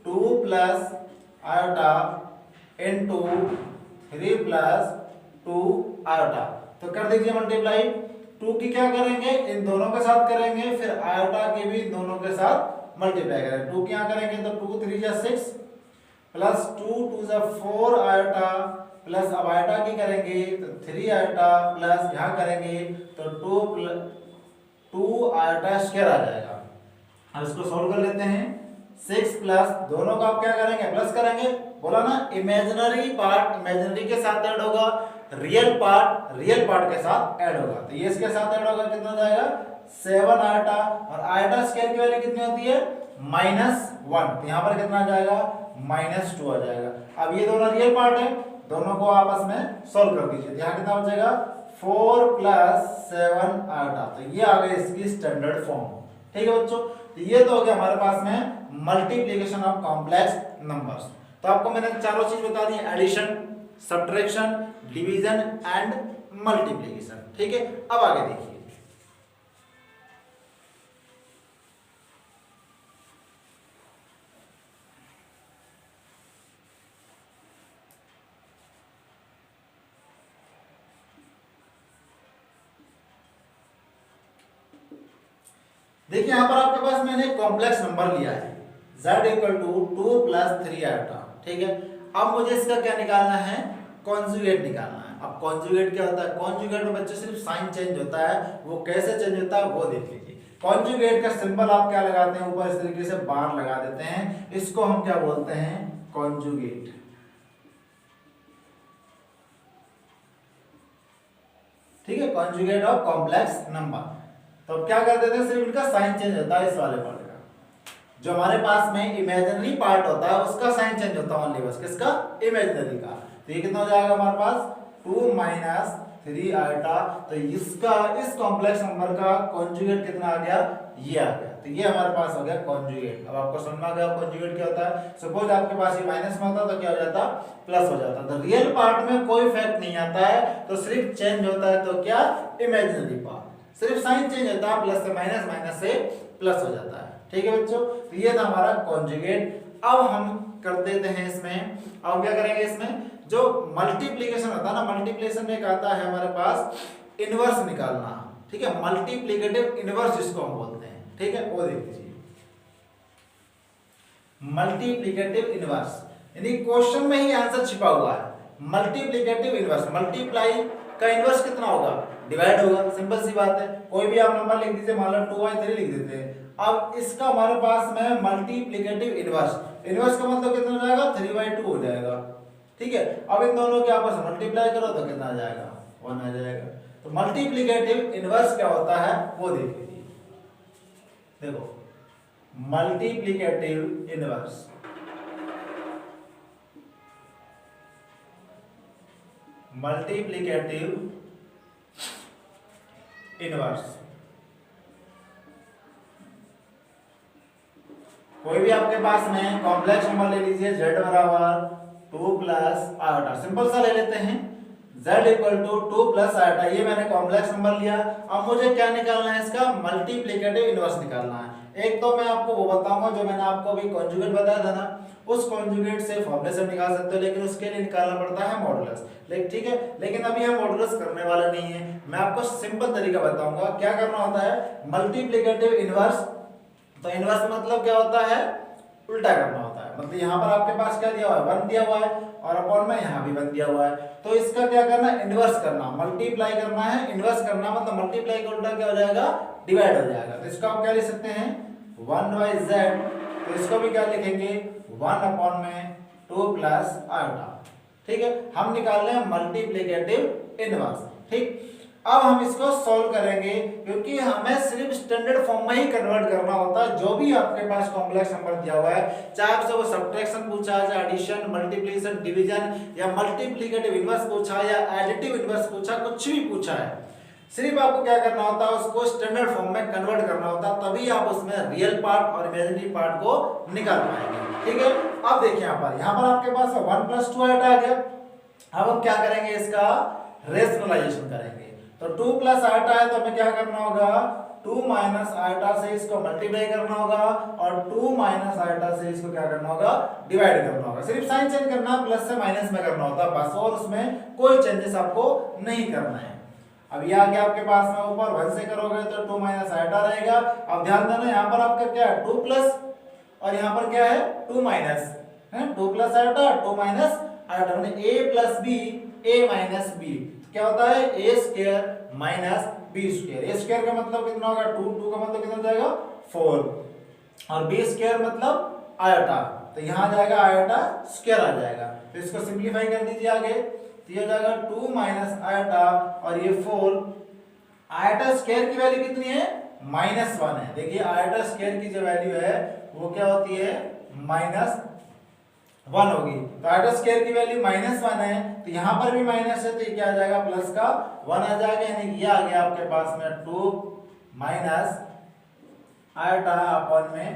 2 प्लस आयोटा × 3 प्लस 2 आयोटा, तो कर दीजिए मल्टीप्लाई। 2 की क्या करेंगे, इन दोनों के साथ करेंगे, फिर आयोटा की भी दोनों के साथ मल्टीप्लाई करेंगे। 2 की यहाँ करेंगे तो 2 3 जा 6 प्लस 2 2 जा 4 आयोटा, प्लस अब आयोटा की करेंगे तो 3 आयोटा, प्लस यहाँ करेंगे तो 2 आयोटा स्क्वायर आ जाएगा। अब इसको सॉल्व कर लेते हैं। 6 प्लस दोनों का आप क्या करेंगे, प्लस करेंगे, बोला ना इमेजिनरी पार्ट इमेजिनरी के साथ ऐड होगा, रियल पार्ट के साथ ऐड होगा। तो ये इसके साथ ऐड होगा, कितना जाएगा 7 आयोटा, और आयोटा स्क्वायर की वैल्यू कितनी होती है, -1, तो यहाँ पर कितना जाएगा, -2 आ जाएगा। अब ये दोनों रियल पार्ट है, दोनों को आपस में सॉल्व कर दीजिए। यहाँ कितना बचेगा 4 + 7 आयोटा, तो ये आ गई इसकी स्टैंडर्ड फॉर्म। ठीक है बच्चों, तो ये तो हो गया हमारे पास में मल्टीप्लिकेशन ऑफ कॉम्प्लेक्स नंबर्स। तो आपको मैंने चारों चीज बता दी, addition, subtraction, division and multiplication. ठीक है, अब आगे देखिए। देखिए यहां पर आपके पास मैंने कॉम्प्लेक्स नंबर लिया है z = 2 + 3 आयोटा। ठीक है, अब मुझे इसका क्या निकालना है, कॉन्जुगेट निकालना है। अब कॉन्जुगेट क्या होता है, कॉन्जुगेट में बच्चे सिर्फ साइन चेंज होता है, वो कैसे चेंज होता है वो देख लीजिए। कॉन्जुगेट का सिंबल आप क्या लगाते हैं, ऊपर इस तरीके से बार लगा देते हैं, इसको हम क्या बोलते हैं, कॉन्जुगेट। ठीक है, कॉन्जुगेट ऑफ कॉम्प्लेक्स नंबर। तो अब क्या कर देते हैं, सिर्फ इनका साइन चेंज होता है इस वाले पार्ट का। जो हमारे पास में इमेजिनरी पार्ट होता है उसका साइन चेंज होता है ओनली, बस किसका, इमेजिनरी का। तो ये कितना हो जाएगा हमारे पास 2 माइनस 3 आयोटा। तो इसका इस कॉम्प्लेक्स नंबर का कॉन्जुगेट कितना आ गया, ये आ गया। तो ये हमारे पास हो गया कॉन्जुगेट। अब आपको समझ में आ गया कॉन्जुगेट क्या होता है। सपोज आपके पास ये माइनस में होता तो क्या हो जाता, प्लस हो जाता। तो रियल पार्ट में कोई इफेक्ट नहीं आता है, तो सिर्फ चेंज होता है तो क्या, इमेजिनरी पार्ट, सिर्फ साइन चेंज होता है, प्लस से माइनस, माइनस से प्लस हो जाता है। ठीक है बच्चों, तो ये था हमारा कॉन्जुगेट। अब हम कर देते हैं इसमें, अब क्या करेंगे इसमें, जो मल्टीप्लिकेशन होता है ना, मल्टीप्लिकेशन में एक आता है हमारे पास इनवर्स निकालना। ठीक है, मल्टीप्लिकेटिव इनवर्स जिसको हम बोलते हैं। ठीक है, वो देख लीजिए, मल्टीप्लिकेटिव इनवर्स, यानी क्वेश्चन में ही आंसर छिपा हुआ है। मल्टीप्लिकेटिव इनवर्स, मल्टीप्लाई का इनवर्स कितना होगा, डिवाइड होगा, सिंपल सी बात है। कोई भी आप नंबर लिख दीजिए, मान लो 2/3 लिख देते हैं। अब इसका हमारे पास में मल्टीप्लिकेटिव इनवर्स, इनवर्स का मतलब कितना हो जाएगा, 3/2 हो जाएगा। ठीक है, अब इन दोनों के आपस में मल्टीप्लाई करो तो कितना आ जाएगा, 1 आ जाएगा। तो मल्टीप्लिकेटिव इनवर्स क्या होता है वो देख लीजिए। देखो, मल्टीप्लिकेटिव इनवर्स, मल्टीप्लिकेटिव इनवर्स, कोई भी आपके पास में कॉम्प्लेक्स नंबर ले लीजिए, z बराबर 2 प्लस आयोटा, सिंपल सा ले लेते हैं, z equal to 2 plus iota. ये मैंने कॉम्प्लेक्स नंबर लिया। अब मुझे क्या निकालना है, इसका मल्टीप्लिकेटिव इनवर्स निकालना है। एक तो मैं आपको वो बताऊंगा जो मैंने आपको अभी कॉन्जुगेट बताया था ना, उस कॉन्जुगेट से फॉर्मूले से निकाल सकते हो, लेकिन उसके लिए निकालना पड़ता है मॉडुलस। लेकिन ठीक है, लेकिन अभी हम मॉडुलस करने वाला नहीं है, मैं आपको सिंपल तरीका बताऊंगा। क्या करना होता है, मल्टीप्लिकेटिव इनवर्स, तो इनवर्स मतलब क्या होता है, उल्टा करना होता है। मतलब यहाँ पर आपके पास क्या दिया हुआ है, 1 दिया हुआ है, और अपॉन में यहाँ भी 1 दिया हुआ है। तो इसका क्या करना है, इनवर्स करना, मल्टीप्लाई करना है, इनवर्स करना मतलब मल्टीप्लाई का उल्टा क्या हो जाएगा, डिवाइड हो जाएगा। तो इसको आप क्या लिख सकते हैं, 1/z, तो इसको भी क्या लिखेंगे, 1 अपॉन में 2 प्लस आयोटा। ठीक है, हम निकाल रहे हैं मल्टीप्लिकेटिव इनवर्स। ठीक, अब हम इसको सॉल्व करेंगे, क्योंकि हमें सिर्फ स्टैंडर्ड फॉर्म में ही कन्वर्ट करना होता है। जो भी आपके पास कॉम्प्लेक्स नंबर दिया हुआ है, चाहे आपसे वो सब्ट्रैक्शन पूछा है, चाहे एडिशन, मल्टीप्लिकेशन, डिवीजन, या मल्टीप्लिकेटिव इनवर्स पूछा है, या एडिटिव इनवर्स पूछा, कुछ भी पूछा है, सिर्फ आपको क्या करना होता है, उसको स्टैंडर्ड फॉर्म में कन्वर्ट करना होता है, तभी आप उसमें रियल पार्ट और इमेजिनरी पार्ट को निकाल पाएंगे। ठीक है, अब देखिए यहाँ पर आपके पास 1 + 2 आयोटा आ गया। अब हम क्या करेंगे, इसका रेशनलाइजेशन करेंगे। तो 2 प्लस आयोटा है, तो हमें क्या करना होगा, 2 माइनस आयोटा से इसको मल्टीप्लाई करना होगा, और 2 माइनस आयोटा से इसको क्या करना होगा, डिवाइड करना होगा। सिर्फ साइन चेंज करना, प्लस से माइनस में करना होता है बस, और उसमें कोई चेंजेस आपको नहीं करना है। अब ये आ गया आपके पास में, ऊपर 1 से करोगे तो 2 माइनस आयोटा रहेगा। अब ध्यान देना, यहाँ पर आपका क्या है, 2 प्लस, और यहाँ पर क्या है, 2 माइनस है, 2 प्लस आयोटा, 2 माइनस आयोटा, मतलब a plus b, a minus b, क्या होता है, a square minus b square. a square का मतलब कितना होगा, 2, 2 का मतलब कितना हो जाएगा, 4, और b स्क्वायर मतलब आयोटा, तो यहाँ जाएगा आयोटा स्क्वायर आ जाएगा। तो इसको सिंपलीफाई कर दीजिए आगे, तो ये हो जाएगा 2 माइनस आयोटा, और ये 4, आयोटा स्क्वायर की वैल्यू कितनी है, -1 है। देखिए आयोटा स्क्वायर की जो वैल्यू है वो क्या होती है, -1 होगी। तो आयोटा स्क्वायर की वैल्यू -1 है, तो यहाँ पर भी माइनस है, तो ये क्या आ जाएगा, प्लस का 1 आ जाएगा, यानी ये आ गया आपके पास में 2 माइनस आयोटा अपॉन में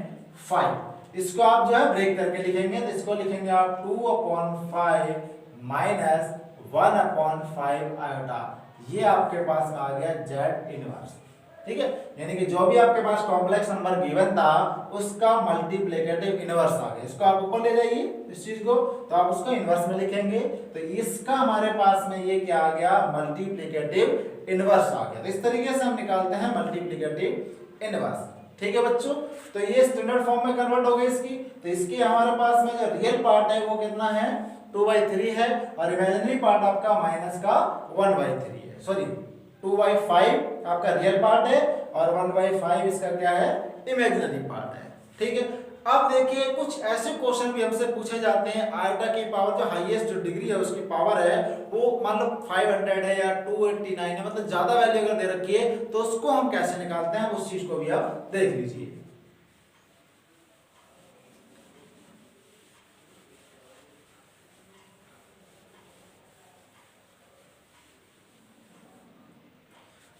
5। इसको आप जो है ब्रेक करके लिखेंगे, तो इसको लिखेंगे आप 2/5 माइनस 1/5 आयोटा। ये आपके पास में आ गया z इनवर्स। ठीक है, यानी कि जो भी आपके पास कॉम्प्लेक्स नंबर गिवन था उसका मल्टीप्लिकेटिव इनवर्स आ गया। इसको आप ऊपर ले जाइए इस चीज को, तो आप उसको इनवर्स में लिखेंगे, तो इसका हमारे पास में ये क्या आ गया, मल्टीप्लिकेटिव इनवर्स आ गया। तो इस तरीके से हम निकालते हैं मल्टीप्लिकेटिव इनवर्स। ठीक है बच्चों, तो ये स्टैंडर्ड फॉर्म में कन्वर्ट हो गई इसकी। तो इसकी हमारे पास में जो रियल पार्ट है वो कितना है, 2/3 है, और इमेजिनरी पार्ट आपका माइनस का 1/3 है, सॉरी 2/5 आपका रियल पार्ट है, और 1/5 इसका क्या है, इमेजिनरी पार्ट है। ठीक है, अब देखिए कुछ ऐसे क्वेश्चन भी हमसे पूछे जाते हैं, आयोटा की पावर जो हाईएस्ट जो डिग्री है उसकी पावर है वो मान लो 500 है या 289 है, मतलब ज्यादा वैल्यू अगर दे रखी है तो उसको हम कैसे निकालते हैं उस चीज को भी आप देख लीजिए।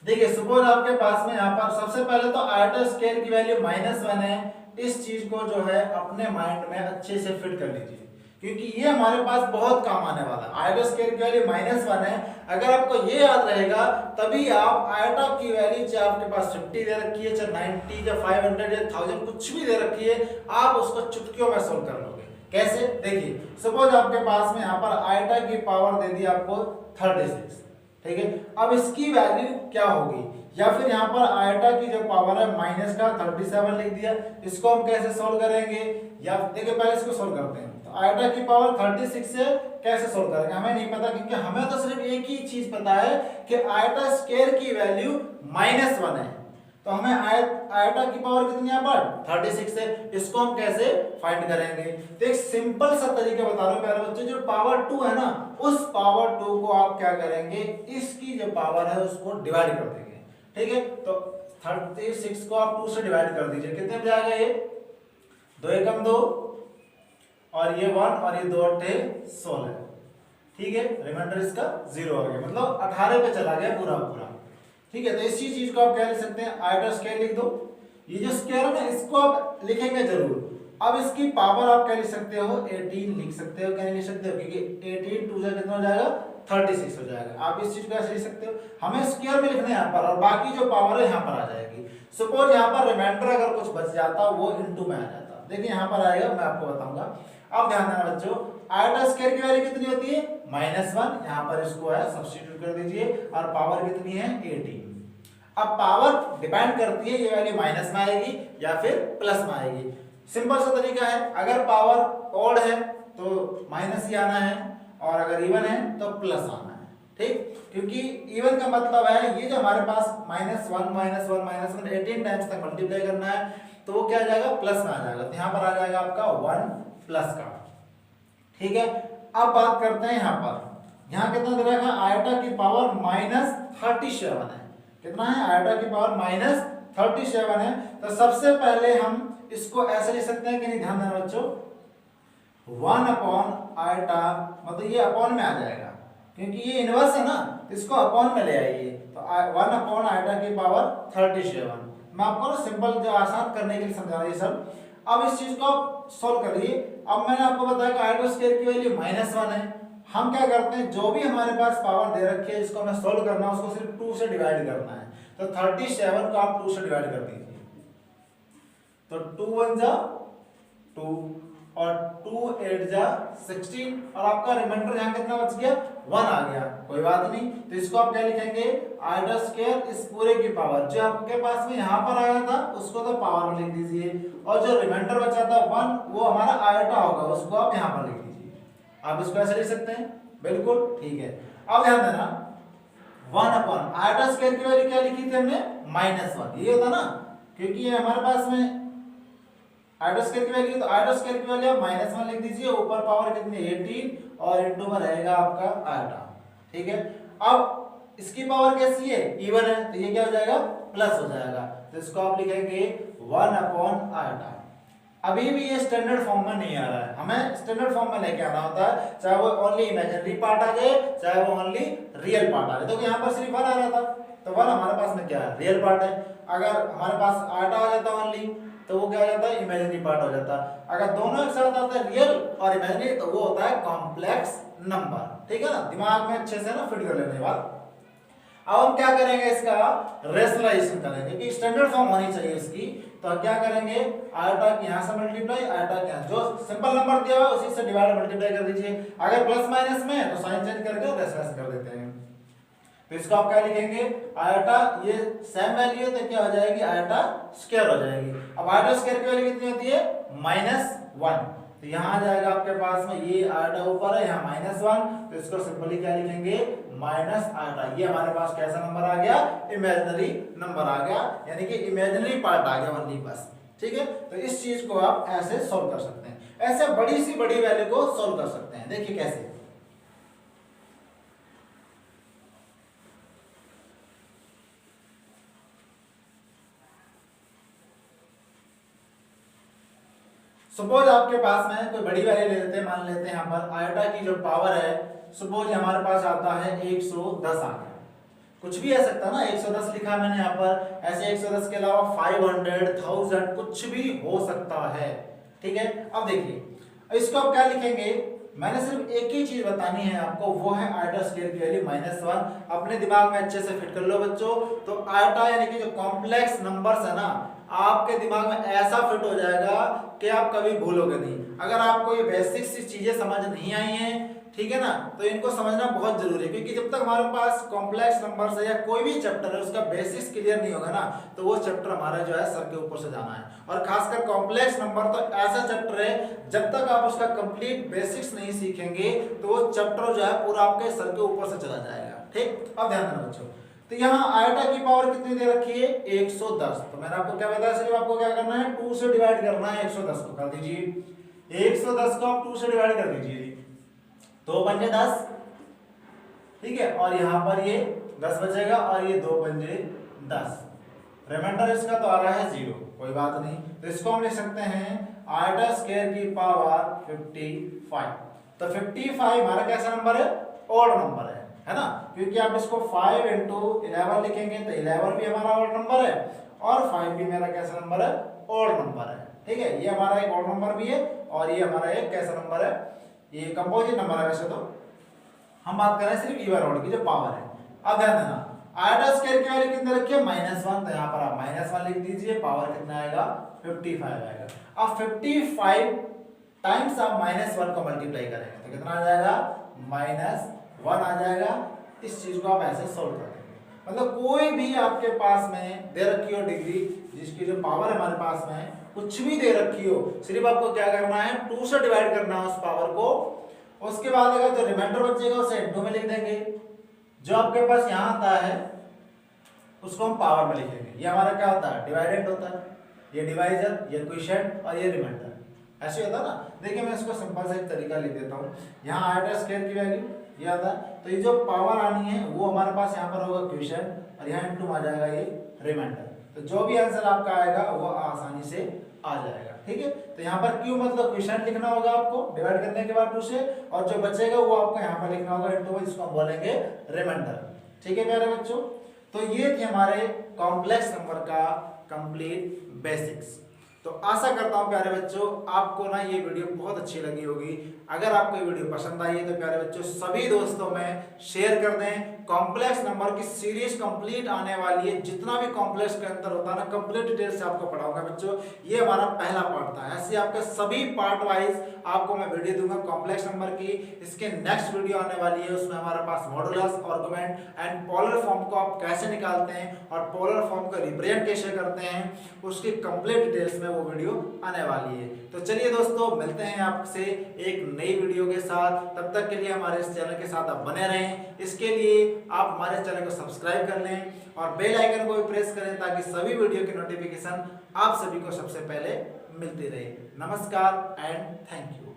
देखिए सपोज आपके पास में यहाँ पर सबसे पहले तो आयोटा स्केल की वैल्यू -1 है। इस चीज को जो है अपने माइंड में अच्छे से फिट कर लीजिए क्योंकि ये हमारे पास बहुत काम आने वाला है। आयोटा स्केल की वैल्यू -1 है, अगर आपको ये याद रहेगा तभी आप आयोटा की वैल्यू चाहे आपके पास 50 दे रखी है, चाहे 90 या 500 या 1000 कुछ भी दे रखी है, आप उसको चुटकियों में सोल्व कर लोगे। कैसे? देखिए सपोज आपके पास में यहाँ पर आयोटा की पावर दे दी आपको 36, ठीक है। अब इसकी वैल्यू क्या होगी, या फिर यहाँ पर आयोटा की जो पावर है माइनस का 37 लिख दिया, इसको हम कैसे सोल्व करेंगे, या देखिए पहले इसको सोल्व करते हैं। तो आयोटा की पावर 36 से कैसे सोल्व करेंगे हमें नहीं पता, क्योंकि हमें तो सिर्फ एक ही चीज पता है कि आयोटा स्क्वायर की वैल्यू -1 है। तो हमें आयोटा की पावर कितनी है पर 36 है, इसको हम कैसे फाइंड करेंगे। तो एक सिंपल सा तरीका बता रहा हूं प्यारे बच्चे, जो पावर 2 है ना उस पावर 2 को आप क्या करेंगे, इसकी जो पावर है उसको डिवाइड कर देंगे, ठीक है। तो 36 को आप 2 से डिवाइड कर दीजिए, कितने में जाएगा ये 2 एकम 2 और ये 1 और ये 2 8 16, ठीक है। रिमाइंडर इसका 0 हो गया, मतलब 18 पे चला गया पूरा पूरा, ठीक है। तो इसी चीज को आप क्या लिख सकते हैं, आयोटा स्क्वायर लिख दो। ये जो स्क्वायर है ना इसको आप लिखेंगे जरूर। अब इसकी पावर आप क्या लिख सकते हो, 18 लिख सकते हो, क्या नहीं लिख सकते हो, क्योंकि 18 2 से कितना हो जाएगा 36 हो जाएगा। आप इस चीज को ऐसे लिख सकते हो, हमें स्क्वायर में लिखना है यहाँ पर, और बाकी जो पावर है यहाँ पर आ जाएगी। सपोज यहाँ पर रिमाइंडर अगर कुछ बच जाता वो इनटू में आ जाता, देखिए यहाँ पर आएगा, मैं आपको बताऊंगा। अब ध्यान देना बच्चों, आयोटा स्क्वायर की वैल्यू कितनी होती है -1, यहाँ पर इसको है सब्स्टिट्यूट कर दीजिए, और पावर कितनी है 18। अब पावर डिपेंड करती है ये वैल्यू माइनस में आएगी या फिर प्लस में आएगी। सिंपल सा तरीका है, अगर पावर ऑड है तो माइनस ही आना है, और अगर इवन है तो प्लस आना है, ठीक। क्योंकि इवन का मतलब है ये जो हमारे पास -1 18 टाइम्स तक मल्टीप्लाई करना है, तो वो क्या आ जाएगा प्लस में आ जाएगा। तो यहाँ पर आ जाएगा आपका 1 प्लस का, ठीक है। अब बात करते हैं यहाँ पर, यहाँ कितना दे रखा है, आयोटा की पावर -37 है। कितना है, आयोटा की पावर -37 है। तो सबसे पहले हम इसको ऐसे लिख सकते हैं कि नहीं, ध्यान देना बच्चों, 1 अपॉन आयोटा, मतलब ये अपॉन में आ जाएगा क्योंकि ये इनवर्स है ना, इसको अपॉन में ले आइए। तो 1 अपॉन आयोटा की पावर 37। मैं आपको ना सिंपल जो आसान करने के लिए समझा रहा हूं ये सब। अब इस चीज को आप सोल्व करिए। अब मैंने आपको बताया कि आयोटा स्क्वायर की वैल्यू -1 है। हम क्या करते हैं, जो भी हमारे पास पावर दे रखी है जिसको हमें सोल्व करना है उसको सिर्फ 2 से डिवाइड करना है। तो 37 को आप 2 से डिवाइड कर दीजिए, तो 2 1 जा 2 और 2 8 जा 16, और आपका रिमाइंडर यहाँ कितना बच गया 1 आ गया, कोई बात नहीं। तो इसको आप क्या लिखेंगे, आयोटा स्क्वायर इस पूरे की पावर, जो आपके पास में यहाँ पर आया था उसको तो पावर में लिख दीजिए, और जो रिमाइंडर बचा था 1 वो हमारा आयोटा होगा, उसको आप यहाँ पर लिख दीजिए। आप इसको ऐसे लिख सकते हैं, बिल्कुल ठीक है। अब ध्यान देना, 1 अपॉन आयोटा स्क्वायर की वैल्यू क्या लिखी थी हमने -1, ये होता ना, क्योंकि ये हमारे पास में आयोटा स्क्वायर की वैल्यू, तो आयोटा स्क्वायर की वैल्यू आप -1 लिख दीजिए, ऊपर पावर कितनी 18 और इनटू में रहेगा आपका आयोटा, ठीक है। अब इसकी पावर कैसी है, इवन है, तो ये क्या हो जाएगा प्लस हो जाएगा। तो इसको आप लिखेंगे 1 अपॉन आयोटा। अभी भी ये स्टैंडर्ड फॉर्म में नहीं आ रहा है, हमें स्टैंडर्ड फॉर्म में लेके आना होता है, चाहे वो ओनली इमेजिनरी पार्ट आ जाए चाहे वो ओनली रियल पार्ट आ जाए। तो यहाँ पर सिर्फ 1 आ रहा था, तो 1 हमारे पास में क्या है रियल पार्ट है। अगर हमारे पास आयोटा आ जाता ओनली तो वो क्या हो जाता है इमेजिनरी पार्ट हो जाता है। अगर दोनों एक साथ आता है रियल और इमेजिनरी तो वो होता है कॉम्प्लेक्स नंबर, ठीक है ना। दिमाग में अच्छे से ना फिट कर लेने के बाद अब हम क्या करेंगे, इसका रेशनलाइजेशन करेंगे कि स्टैंडर्ड फॉर्म होनी चाहिए इसकी। तो क्या करेंगे, आयोटा की यहाँ से मल्टीप्लाई, आयोटा के यहाँ जो सिंपल नंबर दिया हुआ उसी से डिवाइड मल्टीप्लाई कर दीजिए। अगर प्लस माइनस में तो साइन चेंज करके रेशनलाइज कर देते हैं। तो इसको आप क्या लिखेंगे, आयोटा ये सेम वैल्यू है तो क्या हो जाएगी आयोटा स्क्वायर हो जाएगी। अब आयोटा स्क्वायर की वैल्यू कितनी होती है -1, तो यहाँ आ जाएगा आपके पास में, ये आयोटा ऊपर है यहाँ -1, तो इसको सिंपली क्या लिखेंगे माइनस आयोटा। ये हमारे पास कैसा नंबर आ गया, इमेजिनरी नंबर आ गया, यानी कि इमेजिनरी पार्ट आ गया ओनली बस। ठीक है, तो इस चीज को आप ऐसे सोल्व कर सकते हैं, ऐसे बड़ी सी बड़ी वैल्यू को सोल्व कर सकते हैं। देखिए कैसे, सपोज आपके पास में कोई बड़ी वैल्यू ले लेते हैं, मान लेते हैं यहाँ पर आयोटा की जो पावर है, सपोज हमारे पास आता है 110 आ गया, कुछ भी आ सकता है ना, 110 लिखा मैंने यहाँ पर, ऐसे 110 के अलावा 500, 1000 कुछ भी हो सकता है। ठीक है, अब देखिए इसको आप क्या लिखेंगे, मैंने सिर्फ एक ही चीज बतानी है आपको, वो है आयोटा स्क्वायर की वैल्यू -1। अपने दिमाग में अच्छे से फिट कर लो बच्चों। तो आयोटा यानी कि जो कॉम्प्लेक्स नंबर्स है ना, आपके दिमाग में ऐसा फिट हो जाएगा कि आप कभी भूलोगे नहीं। अगर आपको ये बेसिक सी चीजें समझ नहीं आई हैं, ठीक है ना, तो इनको समझना बहुत जरूरी है, क्योंकि जब तक हमारे पास कॉम्प्लेक्स नंबर्स है या कोई भी चैप्टर है उसका बेसिक्स क्लियर नहीं होगा ना, तो वो चैप्टर हमारा जो है सर के ऊपर से जाना है। और खासकर कॉम्प्लेक्स नंबर तो ऐसा चैप्टर है, जब तक आप उसका कंप्लीट बेसिक्स नहीं सीखेंगे तो वो चैप्टर जो है पूरा आपके सर के ऊपर से चला जाएगा। ठीक, अब ध्यान देना बच्चों, तो यहाँ आयोटा की पावर कितनी दे रखी है, 110। तो मैंने आपको क्या बताया, सिर्फ आपको क्या करना है, 2 से डिवाइड करना है 110 को, कर दीजिए 110 को आप 2 से डिवाइड कर दीजिए, 2 पंजे 10, ठीक है, और यहाँ पर ये 10 बचेगा और ये 2 पंजे 10, रिमाइंडर इसका तो आ रहा है 0, कोई बात नहीं। तो इसको हम लिख सकते हैं आयोटा स्क्वायर की पावर 55। तो 55 हमारा कैसा नंबर है, ऑड नंबर है ना, क्योंकि आप इसको 5 into 11 लिखेंगे तो 11 भी हमारा ऑड नंबर है और 5 भी मेरा कैसा नंबर है, ऑड नंबर है। ठीक है, ये हमारा एक ऑड नंबर भी है और ये हमारा एक कैसा नंबर है, ये कंपोजिट नंबर है। वैसे तो हम बात कर रहे हैं सिर्फ इवन ऑड की जो पावर है। अब ध्यान देना, आयोटा स्क्वायर की वैल्यू कितनी रखी है, -1, तो यहाँ पर आप -1 लिख दीजिए, पावर कितना आएगा, 55 आएगा। अब 55 टाइम्स आप -1 को मल्टीप्लाई करेंगे तो कितना आ जाएगा, -1 आ जाएगा। इस चीज को आप ऐसे सोल्व कर देंगे, मतलब कोई भी आपके पास में दे रखी हो डिग्री, जिसकी जो पावर हमारे पास में कुछ भी दे रखी हो, सिर्फ आपको क्या करना है, 2 से डिवाइड करना है उस पावर को। उसके बाद अगर जो रिमाइंडर बचेगा उसे इंटू में लिख देंगे, जो आपके पास यहाँ आता है उसको हम पावर में लिखेंगे। ये हमारा क्या होता है, डिवाइडेंड होता है, ये डिवाइजर, ये क्वोशिएंट और ये रिमाइंडर, ऐसे होता है ना। देखिए मैं इसको सिंपल सा एक तरीका लिख देता हूँ, यहाँ आयोटा स्क्वायर की वैल्यू ये आता है, तो ये जो पावर आनी है वो हमारे पास यहाँ पर होगा क्वोशिएंट और यहाँ इंटू आ जाएगा ये रिमाइंडर। तो जो भी आंसर आपका आएगा वो आसानी से आ जाएगा। ठीक है, तो यहाँ पर क्यू मतलब क्वोशिएंट लिखना होगा आपको डिवाइड करने के बाद 2 से, और जो बचेगा वो आपको यहाँ पर लिखना होगा इंटू, जिसको हम बोलेंगे रिमाइंडर। ठीक है प्यारे बच्चों, तो ये थे हमारे कॉम्प्लेक्स नंबर का कंप्लीट बेसिक्स। तो आशा करता हूं प्यारे बच्चों आपको ना ये वीडियो बहुत अच्छी लगी होगी। अगर आपको ये वीडियो पसंद आई है तो प्यारे बच्चों सभी दोस्तों में शेयर कर दें। कॉम्प्लेक्स नंबर की सीरीज कंप्लीट आने वाली है, जितना भी कॉम्प्लेक्स के अंदर होता है ना, कंप्लीट डिटेल से आपको पढ़ाऊंगा बच्चों। ये हमारा पहला पार्ट था, ऐसे आपके सभी पार्ट वाइज आपको मैं वीडियो दूंगा कॉम्प्लेक्स नंबर की। इसके नेक्स्ट वीडियो आने वाली है, उसमें हमारे पास modulus, argument and polar form को आप कैसे निकालते हैं और पोलर फॉर्म का रिप्रेजेंट कैसे करते हैं, उसकी कंप्लीट डिटेल्स में वो वीडियो आने वाली है। तो चलिए दोस्तों मिलते हैं आपसे एक नई वीडियो के साथ, तब तक के लिए हमारे इस चैनल के साथ आप बने रहें। इसके लिए आप हमारे चैनल को सब्सक्राइब कर लें और बेल आइकन को भी प्रेस करें ताकि सभी वीडियो की नोटिफिकेशन आप सभी को सबसे पहले मिलती रहे। नमस्कार एंड थैंक यू।